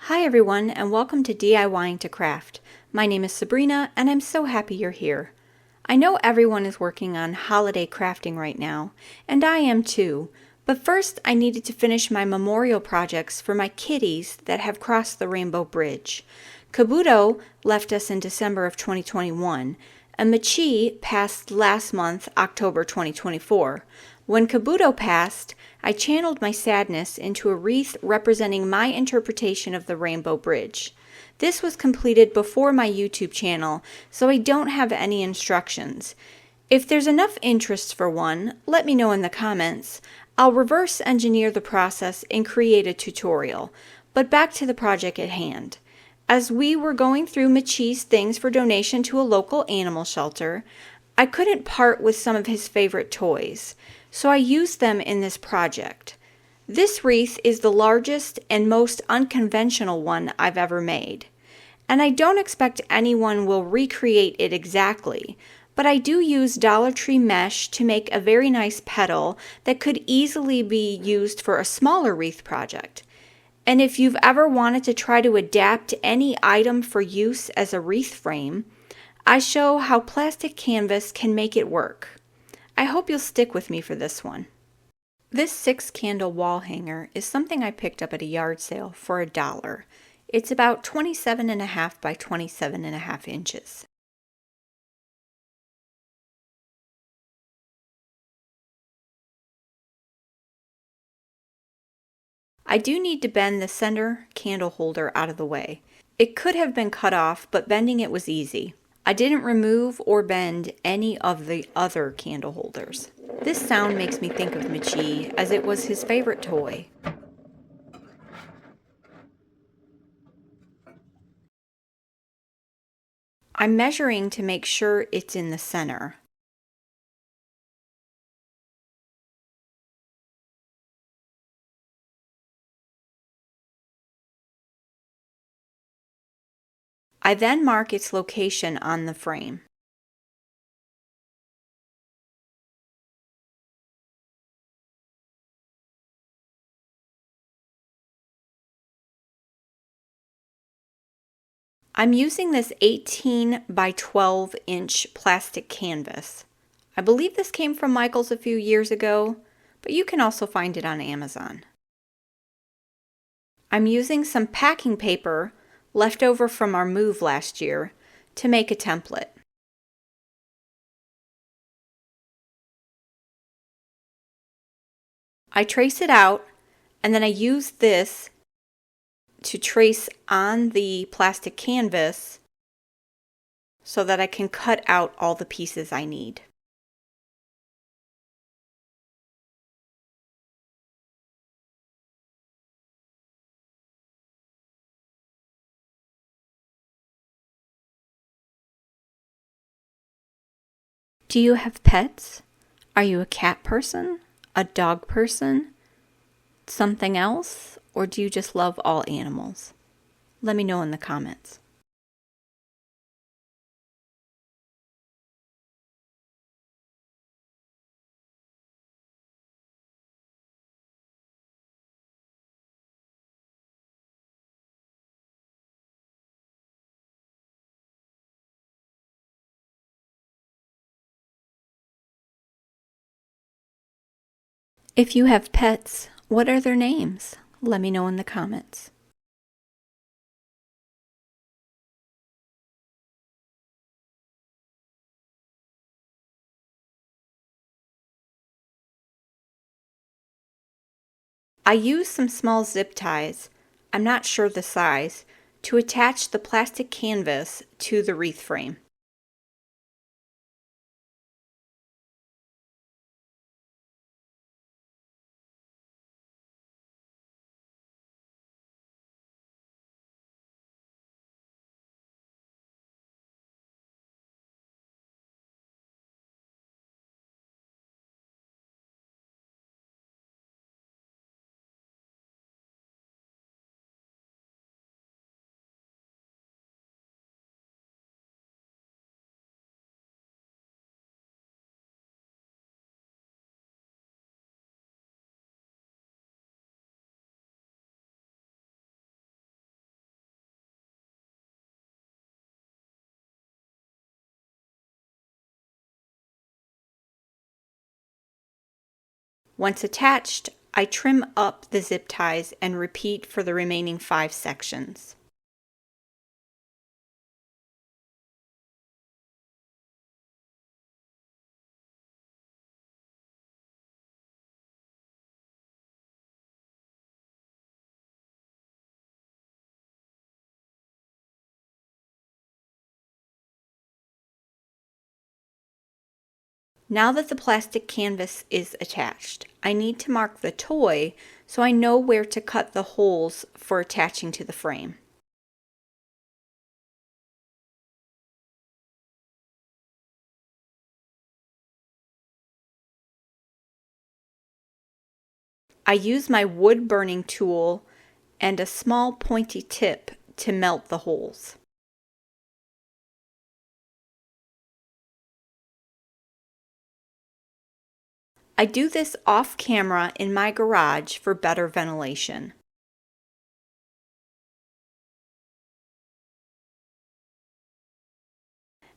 Hi everyone, and welcome to DIYing to Craft. My name is Sabrina and I'm so happy you're here. I know everyone is working on holiday crafting right now, and I am too, but first I needed to finish my memorial projects for my kitties that have crossed the Rainbow Bridge. Kabuto left us in December of 2021, and Machi passed last month, October 2024. When Kabuto passed, I channeled my sadness into a wreath representing my interpretation of the Rainbow Bridge. This was completed before my YouTube channel, so I don't have any instructions. If there's enough interest for one, let me know in the comments. I'll reverse engineer the process and create a tutorial. But back to the project at hand. As we were going through Machi's things for donation to a local animal shelter, I couldn't part with some of his favorite toys, so I used them in this project. This wreath is the largest and most unconventional one I've ever made. And I don't expect anyone will recreate it exactly, but I do use Dollar Tree mesh to make a very nice petal that could easily be used for a smaller wreath project. And if you've ever wanted to try to adapt any item for use as a wreath frame, I show how plastic canvas can make it work. I hope you'll stick with me for this one. This 6-candle wall hanger is something I picked up at a yard sale for $1. It's about 27.5 by 27.5 inches. I do need to bend the center candle holder out of the way. It could have been cut off, but bending it was easy. I didn't remove or bend any of the other candle holders. This sound makes me think of Machi, as it was his favorite toy. I'm measuring to make sure it's in the center. I then mark its location on the frame. I'm using this 18 by 12 inch plastic canvas. I believe this came from Michael's a few years ago, but you can also find it on Amazon. I'm using some packing paper left over from our move last year to make a template. I trace it out, and then I use this to trace on the plastic canvas so that I can cut out all the pieces I need. Do you have pets? Are you a cat person? A dog person? Something else? Or do you just love all animals? Let me know in the comments. If you have pets, what are their names? Let me know in the comments. I use some small zip ties, I'm not sure the size, to attach the plastic canvas to the wreath frame. Once attached, I trim up the zip ties and repeat for the remaining 5 sections. Now that the plastic canvas is attached, I need to mark the toy so I know where to cut the holes for attaching to the frame. I use my wood burning tool and a small pointy tip to melt the holes. I do this off camera in my garage for better ventilation.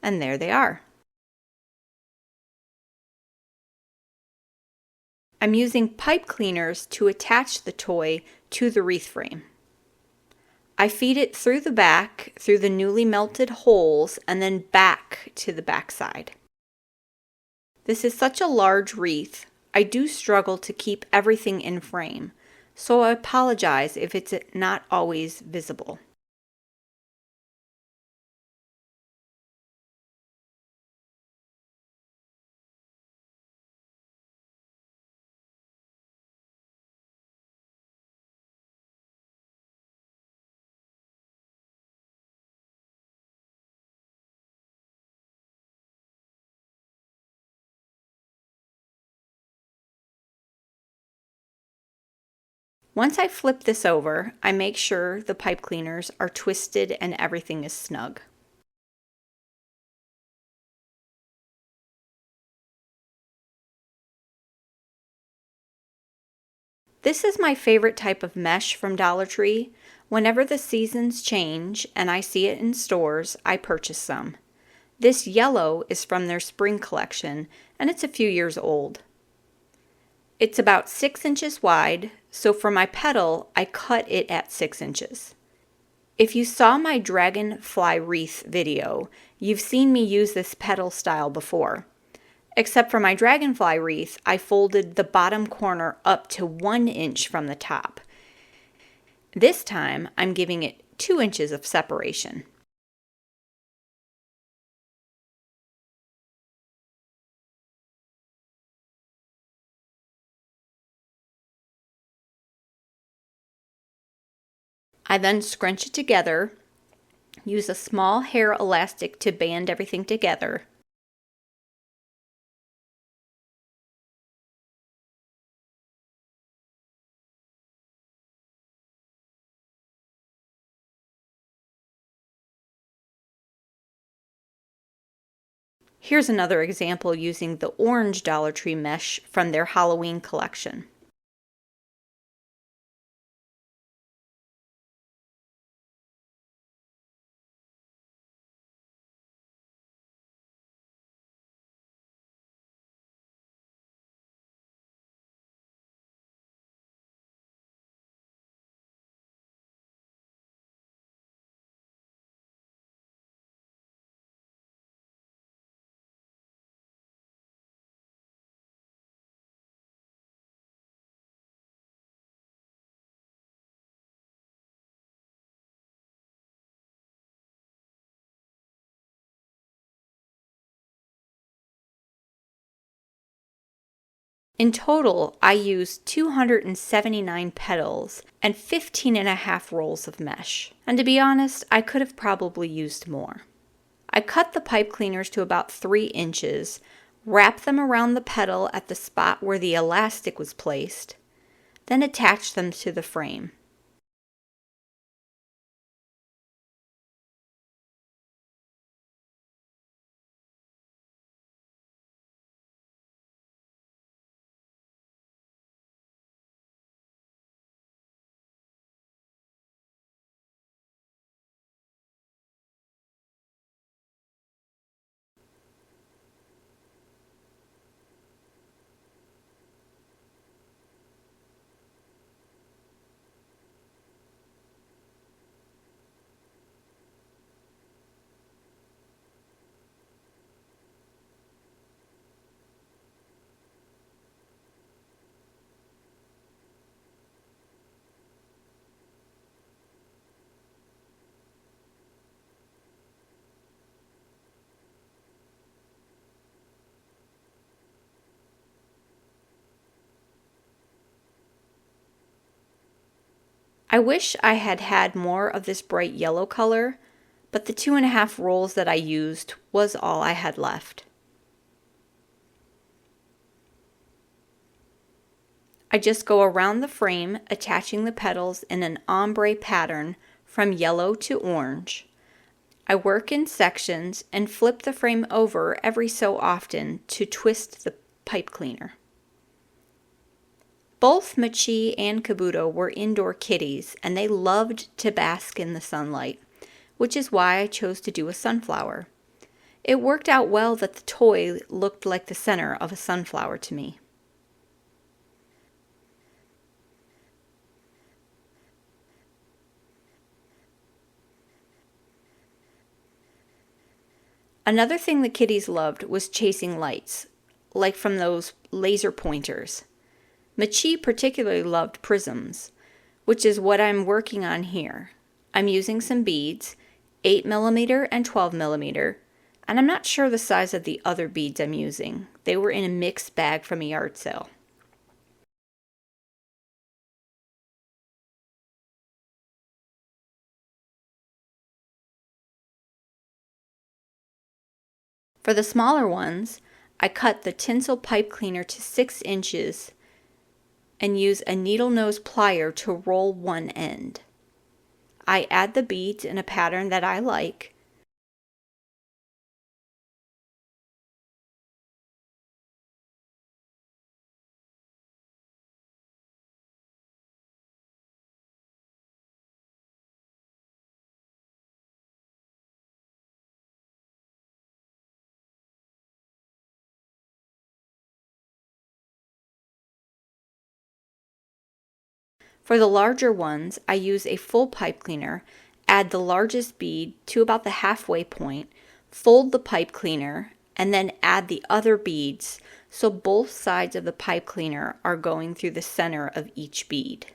And there they are. I'm using pipe cleaners to attach the toy to the wreath frame. I feed it through the back, through the newly melted holes, and then back to the back side. This is such a large wreath, I do struggle to keep everything in frame, so I apologize if it's not always visible. Once I flip this over, I make sure the pipe cleaners are twisted and everything is snug. This is my favorite type of mesh from Dollar Tree. Whenever the seasons change and I see it in stores, I purchase some. This yellow is from their spring collection and it's a few years old. It's about 6 inches wide, so for my petal, I cut it at 6 inches. If you saw my dragonfly wreath video, you've seen me use this petal style before. Except for my dragonfly wreath, I folded the bottom corner up to 1 inch from the top. This time, I'm giving it 2 inches of separation. I then scrunch it together, use a small hair elastic to band everything together. Here's another example using the orange Dollar Tree mesh from their Halloween collection. In total, I used 279 petals and 15.5 rolls of mesh. And to be honest, I could have probably used more. I cut the pipe cleaners to about 3 inches, wrapped them around the petal at the spot where the elastic was placed, then attached them to the frame. I wish I had had more of this bright yellow color, but the 2.5 rolls that I used was all I had left. I just go around the frame, attaching the petals in an ombre pattern from yellow to orange. I work in sections and flip the frame over every so often to twist the pipe cleaner. Both Machi and Kabuto were indoor kitties, and they loved to bask in the sunlight, which is why I chose to do a sunflower. It worked out well that the toy looked like the center of a sunflower to me. Another thing the kitties loved was chasing lights, like from those laser pointers. Machi particularly loved prisms, which is what I'm working on here. I'm using some beads, 8mm and 12mm, and I'm not sure the size of the other beads I'm using. They were in a mixed bag from a yard sale. For the smaller ones, I cut the tinsel pipe cleaner to 6 inches and use a needle nose plier to roll one end. I add the beads in a pattern that I like. For the larger ones, I use a full pipe cleaner, add the largest bead to about the halfway point, fold the pipe cleaner, and then add the other beads so both sides of the pipe cleaner are going through the center of each bead.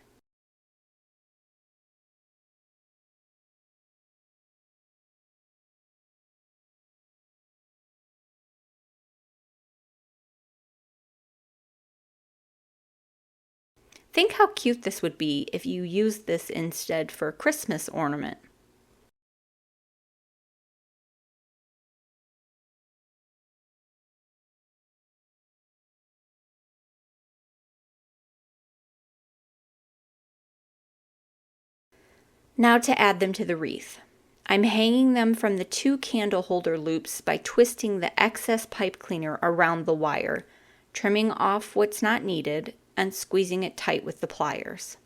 Think how cute this would be if you used this instead for a Christmas ornament. Now to add them to the wreath. I'm hanging them from the 2 candle holder loops by twisting the excess pipe cleaner around the wire, trimming off what's not needed, and squeezing it tight with the pliers.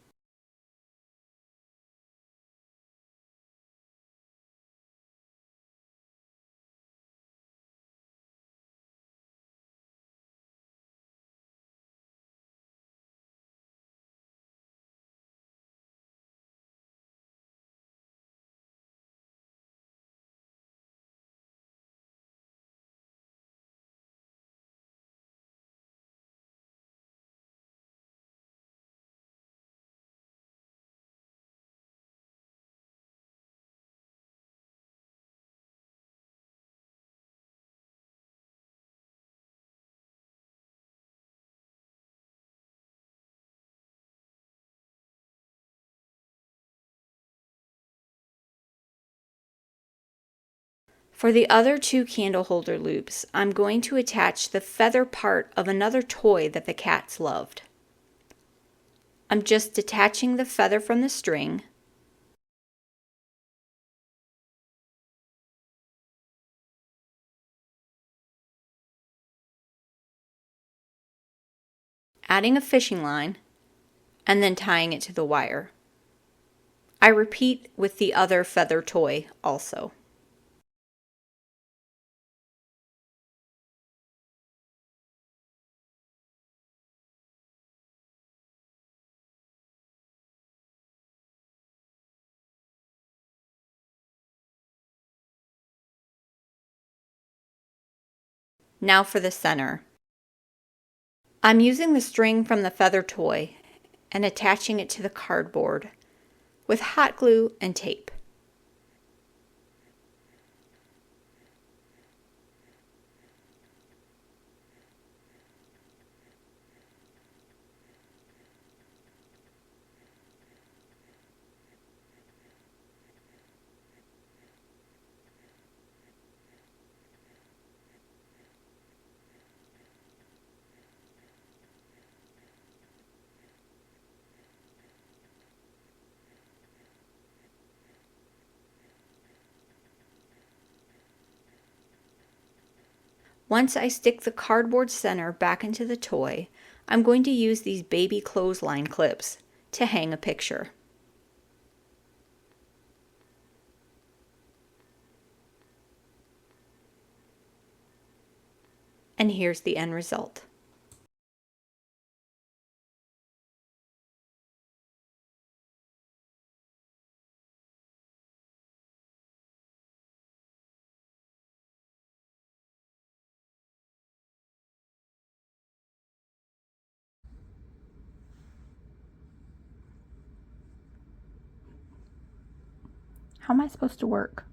For the other 2 candle holder loops, I'm going to attach the feather part of another toy that the cats loved. I'm just detaching the feather from the string, adding a fishing line, and then tying it to the wire. I repeat with the other feather toy also. Now for the center. I'm using the string from the feather toy and attaching it to the cardboard with hot glue and tape. Once I stick the cardboard center back into the toy, I'm going to use these baby clothesline clips to hang a picture. And here's the end result. How am I supposed to work?